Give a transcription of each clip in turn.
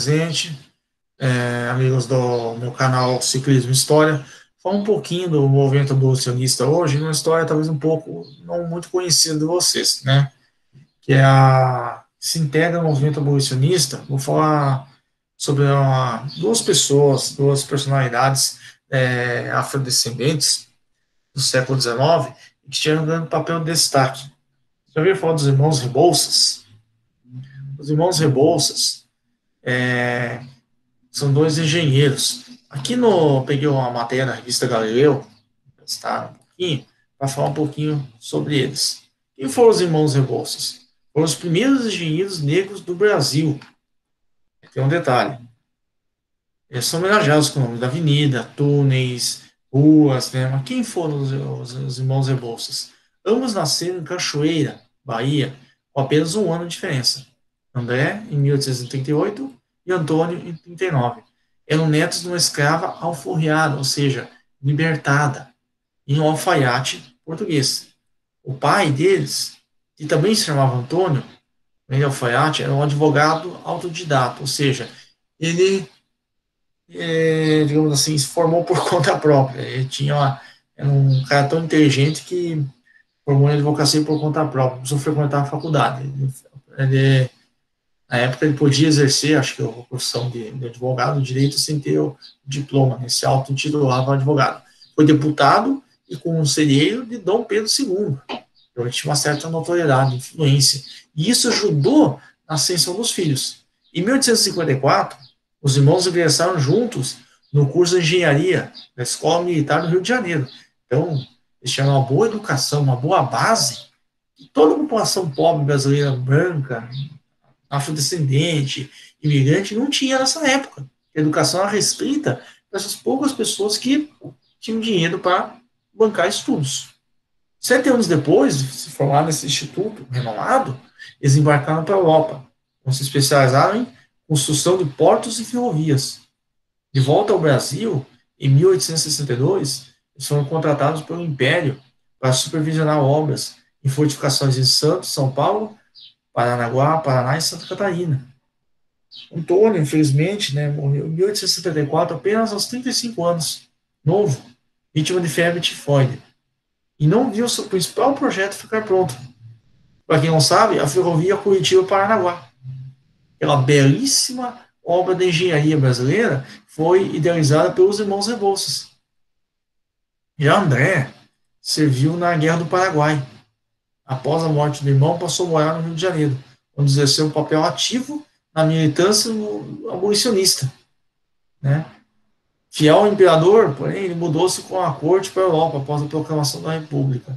presente, amigos do meu canal Ciclismo História. Falar um pouquinho do movimento abolicionista hoje, uma história talvez um pouco não muito conhecida de vocês, né? Que é se integra no movimento abolicionista. Vou falar sobre duas pessoas, duas personalidades afrodescendentes do século XIX que tiveram um grande papel de destaque. Já ouviu falar dos irmãos Rebouças? Os irmãos Rebouças são dois engenheiros. Aqui no peguei uma matéria na revista Galileu, está um pouquinho, para falar um pouquinho sobre eles. Quem foram os irmãos Rebouças? Foram os primeiros engenheiros negros do Brasil. Tem um detalhe. Eles são homenageados com o nome da avenida, túneis, ruas, né? Mas quem foram os irmãos Rebouças? Ambos nasceram em Cachoeira, Bahia, com apenas um ano de diferença. André, em 1838, e Antônio, em 39. Eram netos de uma escrava alforriada, ou seja, libertada, em um alfaiate português. O pai deles, que também se chamava Antônio, além de alfaiate, era um advogado autodidata, ou seja, ele, digamos assim, se formou por conta própria. Ele era um cara tão inteligente que formou em advocacia por conta própria, não precisou frequentar a faculdade. Na época ele podia exercer, acho que a profissão de advogado, direito, sem ter o diploma, né? Se auto-intitulava advogado. Foi deputado e conselheiro de Dom Pedro II. Então ele tinha uma certa notoriedade, influência. E isso ajudou na ascensão dos filhos. Em 1854, os irmãos ingressaram juntos no curso de engenharia da Escola Militar do Rio de Janeiro. Então, eles tinham uma boa educação, uma boa base, que toda a população pobre brasileira, branca, afrodescendente, imigrante, não tinha nessa época. A educação era restrita para essas poucas pessoas que tinham dinheiro para bancar estudos. 7 anos depois de se formar nesse instituto renomado, eles embarcaram para a Europa, onde se especializaram em construção de portos e ferrovias. De volta ao Brasil, em 1862, eles foram contratados pelo Império para supervisionar obras em fortificações em Santos, São Paulo, Paranaguá, Paraná e Santa Catarina. Antônio, infelizmente, né, morreu em 1874, apenas aos 35 anos, novo, vítima de febre tifoide. E não viu seu principal projeto ficar pronto. Para quem não sabe, a ferrovia Curitiba-Paranaguá. Aquela belíssima obra de engenharia brasileira foi idealizada pelos irmãos Rebouças. Já André serviu na Guerra do Paraguai. Após a morte do irmão, passou a morar no Rio de Janeiro, onde exerceu um papel ativo na militância abolicionista. Né? Fiel ao imperador, porém, ele mudou-se com a corte para a Europa após a proclamação da República.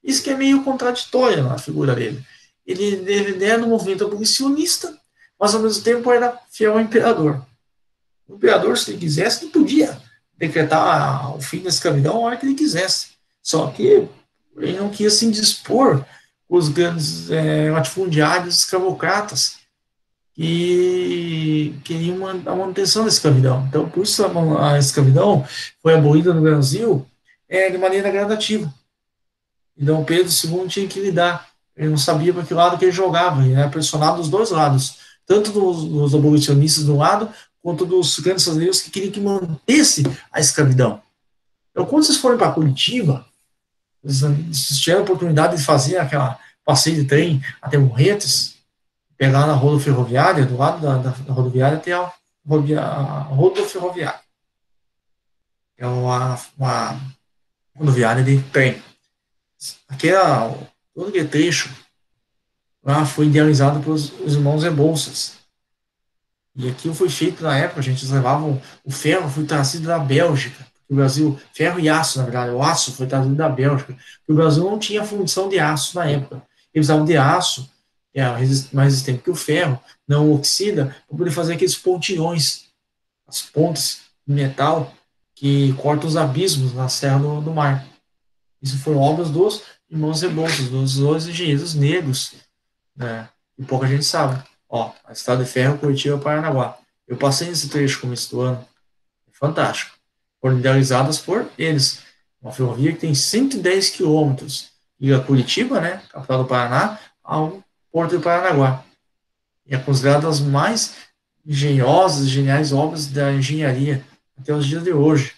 Isso que é meio contraditório na figura dele. Ele era no movimento abolicionista, mas ao mesmo tempo era fiel ao imperador. O imperador, se ele quisesse, ele podia decretar o fim da escravidão a hora que ele quisesse. Só que ele não queria se indispor com os grandes latifundiários escravocratas que queriam a manutenção da escravidão. Então, por isso a escravidão foi abolida no Brasil de maneira gradativa. Então, Pedro II tinha que lidar. Ele não sabia para que lado que ele jogava. Ele era pressionado dos dois lados, tanto dos abolicionistas de um lado, quanto dos grandes fazendeiros que queriam que mantesse a escravidão. Então, quando vocês forem para Curitiba, vocês tiveram a oportunidade de fazer aquela passeio de trem até Morretes, pegar na rodoferroviária, do lado da rodoviária tem a rodoferroviária. É uma rodoviária de trem. Todo aquele trecho lá foi idealizado pelos irmãos Rebouças. E aquilo foi feito na época, a gente levavam o ferro, foi trazido da Bélgica. O Brasil, ferro e aço, na verdade, o aço foi trazido da Bélgica. Porque o Brasil não tinha fundição de aço na época. Eles precisavam de aço, que é mais resistente que o ferro, não oxida, para poder fazer aqueles pontilhões, as pontes de metal que cortam os abismos na Serra do Mar. Isso foram obras dos irmãos Rebouças, dos dois engenheiros negros, né? E pouca gente sabe. Ó, a estrada de ferro Curitiba-Paranaguá. Eu passei nesse trecho começo do ano. É fantástico. Foram idealizadas por eles. Uma ferrovia que tem 110 quilômetros. Liga Curitiba, né, capital do Paraná, ao Porto de Paranaguá. E é considerada das mais engenhosas, geniais obras da engenharia até os dias de hoje.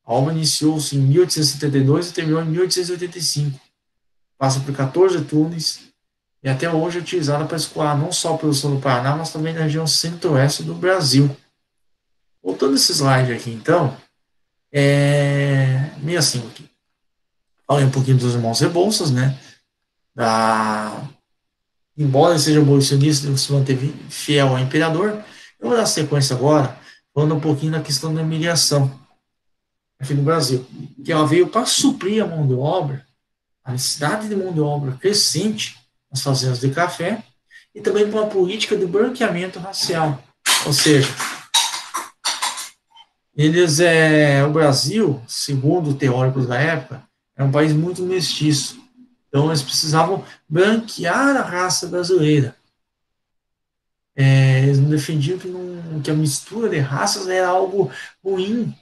A obra iniciou-se em 1872 e terminou em 1885. Passa por 14 túneis e até hoje é utilizada para escoar não só a produção do Paraná, mas também da região centro-oeste do Brasil. Voltando esse slide aqui, então, meio assim aqui. Falei um pouquinho dos irmãos Rebouças, né? Embora ele seja abolicionista, ele se manteve fiel ao imperador. Eu vou dar sequência agora, falando um pouquinho da questão da imigração aqui no Brasil, que ela veio para suprir a mão de obra, a necessidade de mão de obra crescente nas fazendas de café, e também para uma política de branqueamento racial. Ou seja, o Brasil, segundo teóricos da época, era um país muito mestiço. Então, eles precisavam branquear a raça brasileira. Eles não defendiam que a mistura de raças era algo ruim.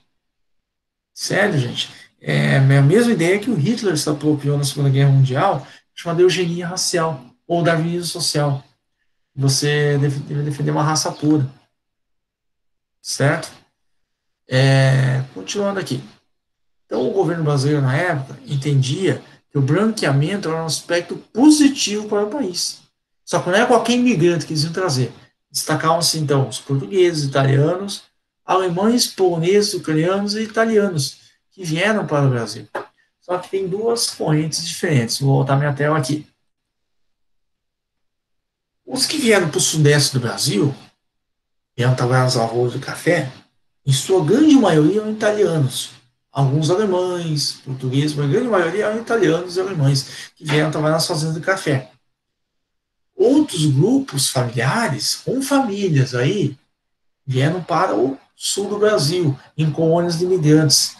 Sério, gente. É a mesma ideia que o Hitler se apropriou na Segunda Guerra Mundial, chamada eugenia racial, ou darwinismo social. Você deve defender uma raça pura. Certo? Continuando aqui. Então, o governo brasileiro, na época, entendia que o branqueamento era um aspecto positivo para o país. Só que não é qualquer imigrante que eles iam trazer. Destacavam-se, então, os portugueses, italianos, alemães, poloneses, ucranianos e italianos, que vieram para o Brasil. Só que tem duas correntes diferentes. Vou voltar minha tela aqui. Os que vieram para o sudeste do Brasil, vieram trabalhar nas lavouras de café, em sua grande maioria eram italianos. Alguns alemães, portugueses, mas a grande maioria eram italianos e alemães, que vieram trabalhar nas fazendas de café. Outros grupos familiares, com famílias aí, vieram para o sul do Brasil, em colônias de imigrantes,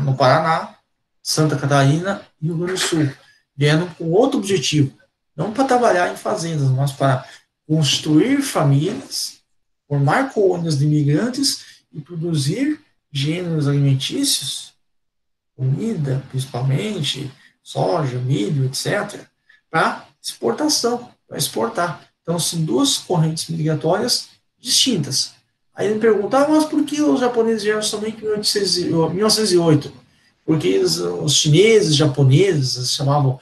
no Paraná, Santa Catarina e Rio Grande do Sul. Vieram com outro objetivo, não para trabalhar em fazendas, mas para construir famílias, formar colônias de imigrantes e produzir gêneros alimentícios, comida, principalmente, soja, milho, etc., para exportação, para exportar. Então, são duas correntes migratórias distintas. Aí ele pergunta, mas por que os japoneses vieram somente em 1908? Porque os chineses, japoneses, chamavam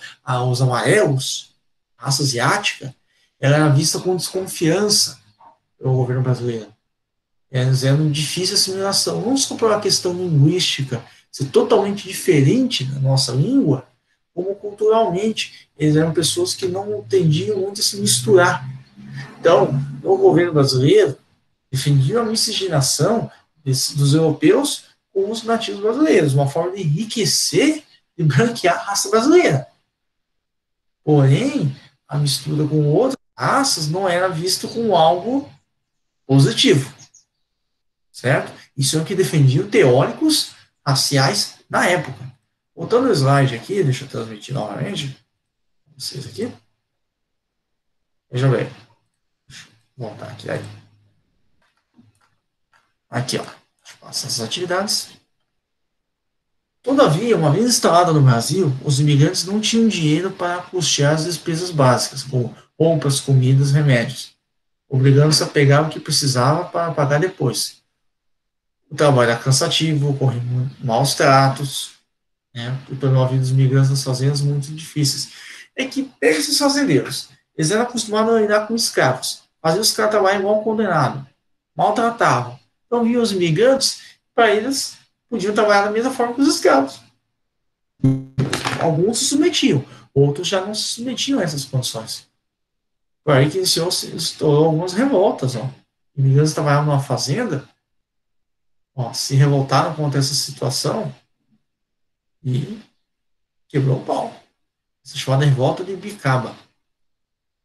os amarelos, raça asiática, ela era vista com desconfiança pelo governo brasileiro. Eles eram difícil assimilação, não só por uma questão linguística, ser totalmente diferente da nossa língua, como culturalmente. Eles eram pessoas que não tendiam muito a se misturar. Então, o governo brasileiro defendia a miscigenação dos europeus com os nativos brasileiros, uma forma de enriquecer e branquear a raça brasileira. Porém, a mistura com outras raças não era visto como algo positivo. Certo? Isso é o que defendiam teóricos raciais na época. Voltando ao slide aqui, deixa eu transmitir novamente. Vocês aqui. Veja bem. Deixa eu voltar aqui. Aí. Aqui, ó. Deixa eu passar essas atividades. Todavia, uma vez instalada no Brasil, os imigrantes não tinham dinheiro para custear as despesas básicas, como roupas, comidas, remédios, obrigando-se a pegar o que precisava para pagar depois. O trabalho era cansativo, ocorriam maus tratos, né, e tornou a vida dos migrantes nas fazendas muito difíceis. É que, pega esses fazendeiros, eles eram acostumados a lidar com escravos, faziam os caras trabalhar igual um condenado, maltratavam. Então, vinham os imigrantes, para eles, podiam trabalhar da mesma forma que os escravos. Alguns se submetiam, outros já não se submetiam a essas condições. Por aí que estourou algumas revoltas. Ó. Imigrantes trabalhavam numa fazenda, se revoltaram contra essa situação e quebrou o pau. Essa é chamada revolta de Bicaba.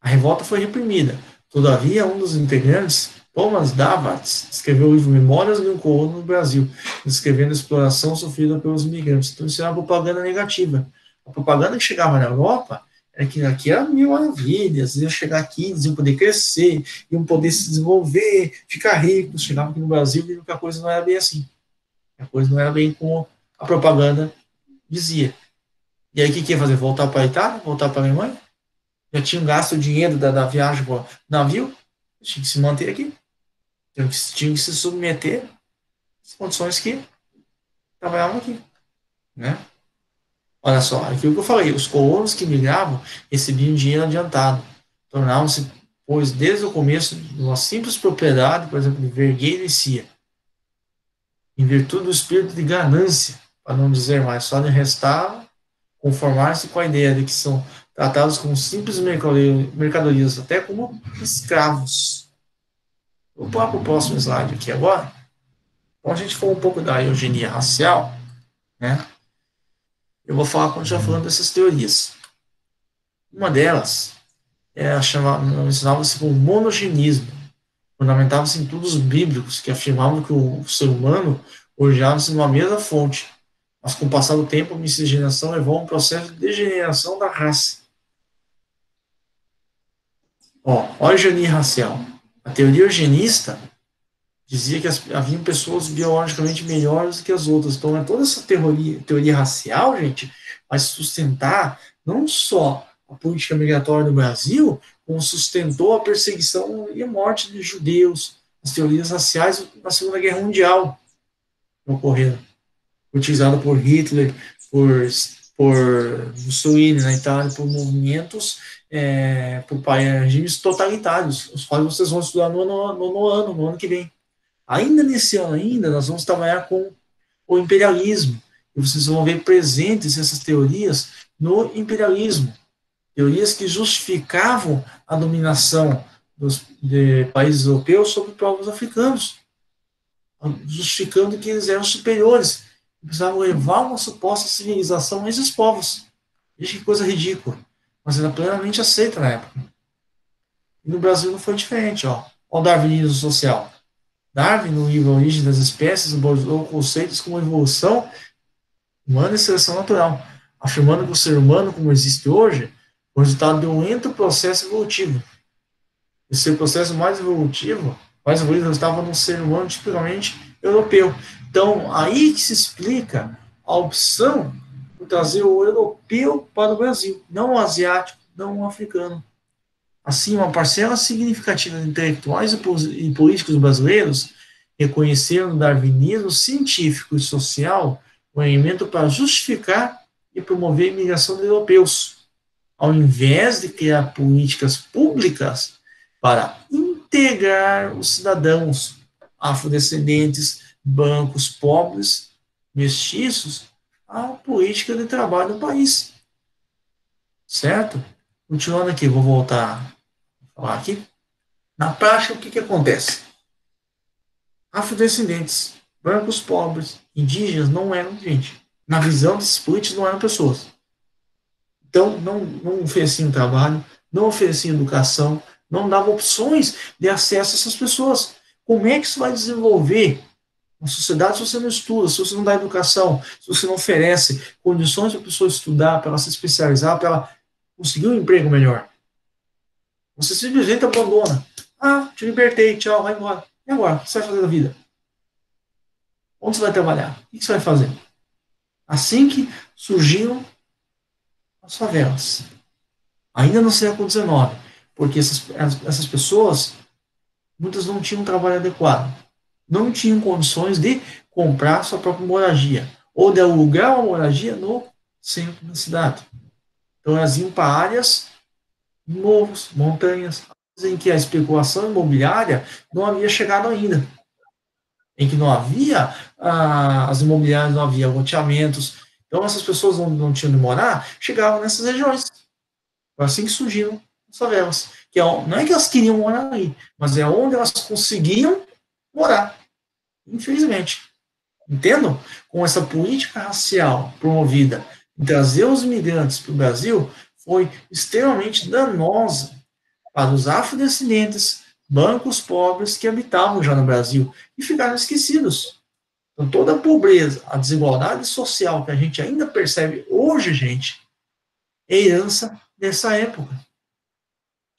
A revolta foi reprimida. Todavia, um dos integrantes, Thomas Davatz, escreveu o livro Memórias de um Colono no Brasil, descrevendo a exploração sofrida pelos imigrantes. Então, isso era uma propaganda negativa. A propaganda que chegava na Europa era que aqui era mil maravilhas, iam chegar aqui, eles iam poder crescer, iam poder se desenvolver, ficar ricos. Chegavam aqui no Brasil e viram que a coisa não era bem assim. A coisa não era bem como a propaganda dizia. E aí o que ia fazer? Voltar para a Itália? Voltar para a Alemanha? Já tinham gasto o dinheiro da viagem para o navio? Tinha que se manter aqui. Tinha que se submeter às condições que trabalhavam aqui, né? Olha só, aquilo que eu falei, os colonos que migravam recebiam dinheiro adiantado, tornavam-se, pois, desde o começo, uma simples propriedade, por exemplo, de vergueiro e cia, em virtude do espírito de ganância, para não dizer mais, só lhe restava conformar-se com a ideia de que são tratados como simples mercadorias, até como escravos. Vou pular para o próximo slide aqui agora. Então, a gente falou um pouco da eugenia racial, né? Eu vou falar, continuar falando dessas teorias. Uma delas mencionava-se como monogenismo, fundamentava-se em estudos bíblicos que afirmavam que o ser humano originava-se numa mesma fonte, mas com o passar do tempo a miscigenação levou a um processo de degeneração da raça. Ó, a eugenia racial. A teoria eugenista dizia que haviam pessoas biologicamente melhores do que as outras. Então, toda essa teoria racial, gente, vai sustentar não só a política migratória no Brasil, como sustentou a perseguição e a morte de judeus, as teorias raciais na Segunda Guerra Mundial que ocorreram, utilizada por Hitler, por Mussolini na Itália, por movimentos, por regimes totalitários, os quais vocês vão estudar no ano que vem. Ainda nesse ano, nós vamos trabalhar com o imperialismo. E vocês vão ver presentes essas teorias no imperialismo. Teorias que justificavam a dominação de países europeus sobre povos africanos, justificando que eles eram superiores, precisavam levar uma suposta civilização a esses povos. Veja que coisa ridícula. Mas era plenamente aceita na época. E no Brasil não foi diferente. Olha o darwinismo social. Darwin, no livro A Origem das Espécies, abordou conceitos como evolução humana e seleção natural, afirmando que o ser humano, como existe hoje, é o resultado de um lento processo evolutivo. Esse processo mais evoluído, estava no ser humano tipicamente europeu. Então, aí que se explica a opção por trazer o europeu para o Brasil, não o asiático, não o africano. Assim, uma parcela significativa de intelectuais e políticos brasileiros reconheceram o darwinismo científico e social um elemento para justificar e promover a imigração de europeus, ao invés de criar políticas públicas para integrar os cidadãos afrodescendentes, brancos, pobres, mestiços, à política de trabalho do país. Certo? Continuando aqui, vou voltar a falar aqui. Na prática, o que acontece? Afrodescendentes, brancos, pobres, indígenas não eram gente. Na visão desses políticos, não eram pessoas. Então, não ofereciam trabalho, não ofereciam educação, não davam opções de acesso a essas pessoas. Como é que isso vai desenvolver uma sociedade se você não estuda, se você não dá educação, se você não oferece condições para a pessoa estudar, para ela se especializar, para ela conseguir um emprego melhor? Você simplesmente abandona. Ah, te libertei, tchau, vai embora. E agora? O que você vai fazer da vida? Onde você vai trabalhar? O que você vai fazer? Assim que surgiram as favelas. Ainda no século XIX, porque essas pessoas, muitas não tinham um trabalho adequado, não tinham condições de comprar sua própria moradia, ou de alugar uma moradia no centro da cidade. Então elas iam para áreas, morros, montanhas, em que a especulação imobiliária não havia chegado ainda, em que não havia, as imobiliárias não havia loteamentos, então essas pessoas não tinham de morar, chegavam nessas regiões. Foi assim que surgiram as favelas. Que não é que elas queriam morar ali, mas é onde elas conseguiam morar. Infelizmente. Entendam? Com essa política racial promovida em trazer os imigrantes para o Brasil, foi extremamente danosa para os afrodescendentes, brancos pobres que habitavam já no Brasil e ficaram esquecidos. Então, toda a pobreza, a desigualdade social que a gente ainda percebe hoje, gente, é herança dessa época.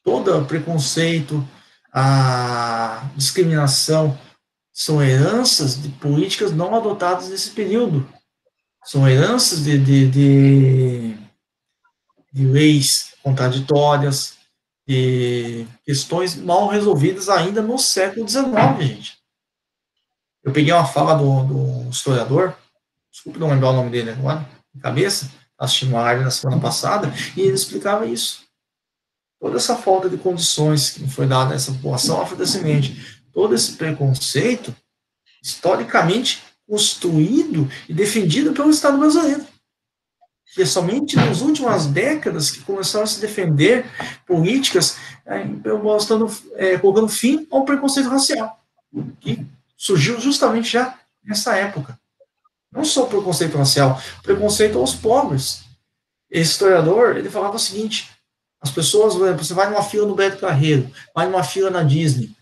Todo o preconceito, a discriminação são heranças de políticas não adotadas nesse período. São heranças de leis contraditórias, e questões mal resolvidas ainda no século XIX, gente. Eu peguei uma fala do historiador, desculpe não lembrar o nome dele agora, de cabeça, assisti uma live na semana passada, e ele explicava isso. Toda essa falta de condições que foi dada a essa população afrodescendente, todo esse preconceito, historicamente construído e defendido pelo Estado brasileiro. Que é somente nas últimas décadas que começaram a se defender políticas colocando fim ao preconceito racial, que surgiu justamente já nessa época. Não só o preconceito racial, preconceito aos pobres. Esse historiador, ele falava o seguinte, as pessoas, você vai numa fila no Beto Carreiro, vai numa fila na Disney,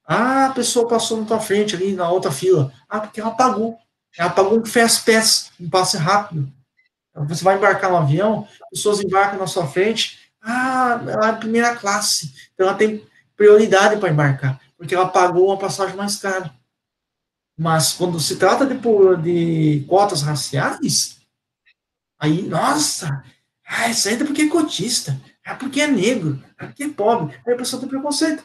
a pessoa passou na tua frente ali, na outra fila, porque ela pagou um fast pass, um passe rápido. Você vai embarcar no avião, pessoas embarcam na sua frente, ela é primeira classe, então ela tem prioridade para embarcar, porque ela pagou uma passagem mais cara. Mas quando se trata de cotas raciais, aí, nossa, isso aí é porque é cotista, porque é negro, porque é pobre, aí a pessoa tem preconceito.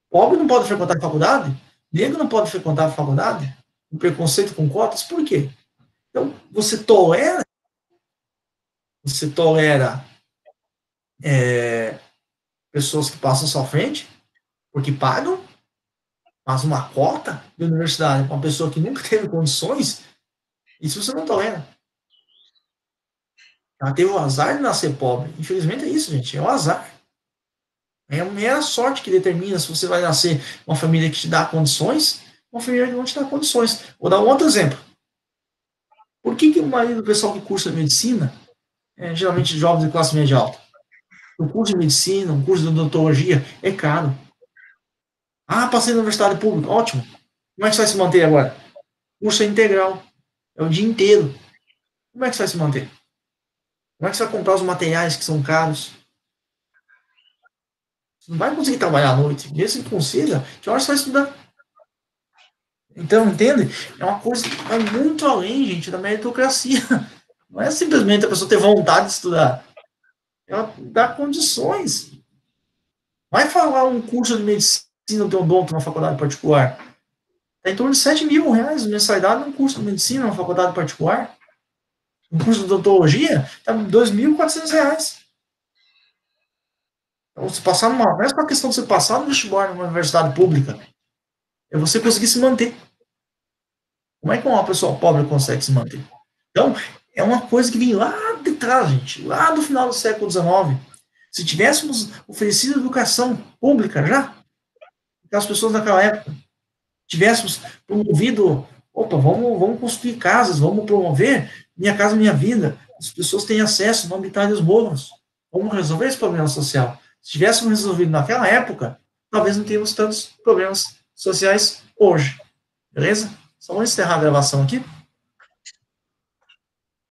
Pobre não pode frequentar a faculdade, negro não pode frequentar a faculdade, um preconceito com cotas, por quê? Então, você tolera pessoas que passam à sua frente, porque pagam, mas uma cota de universidade para uma pessoa que nunca teve condições, isso você não tolera. Ela teve o azar de nascer pobre. Infelizmente é isso, gente, é o azar. É a sorte que determina se você vai nascer uma família que te dá condições, uma família que não te dá condições. Vou dar um outro exemplo. Por que o marido do pessoal que cursa medicina, geralmente jovens de classe média alta, o curso de medicina, um curso de odontologia, é caro. Passei na universidade pública, ótimo. Como é que você vai se manter agora? O curso é integral, é o dia inteiro. Como é que você vai se manter? Como é que você vai comprar os materiais que são caros? Você não vai conseguir trabalhar à noite. Mesmo que consiga, que hora você vai estudar? Então, entende? É uma coisa que vai muito além, gente, da meritocracia. Não é simplesmente a pessoa ter vontade de estudar. Ela dá condições. Vai falar um curso de medicina de odonto numa faculdade particular. Está em torno de 7 mil reais de mensalidade num curso de medicina numa faculdade particular. Um curso de odontologia está em 2.400 reais. Então, se passar não é só a questão de você passar no vestibular numa universidade pública, é você conseguir se manter. Como é que uma pessoa pobre consegue se manter? Então, é uma coisa que vem lá de trás, gente, lá do final do século XIX. Se tivéssemos oferecido educação pública já, para as pessoas naquela época, tivéssemos promovido, vamos construir casas, vamos promover Minha Casa Minha Vida, as pessoas têm acesso, não habitar os morros, vamos resolver esse problema social. Se tivéssemos resolvido naquela época, talvez não teríamos tantos problemas sociais hoje. Beleza? Só vamos encerrar a gravação aqui.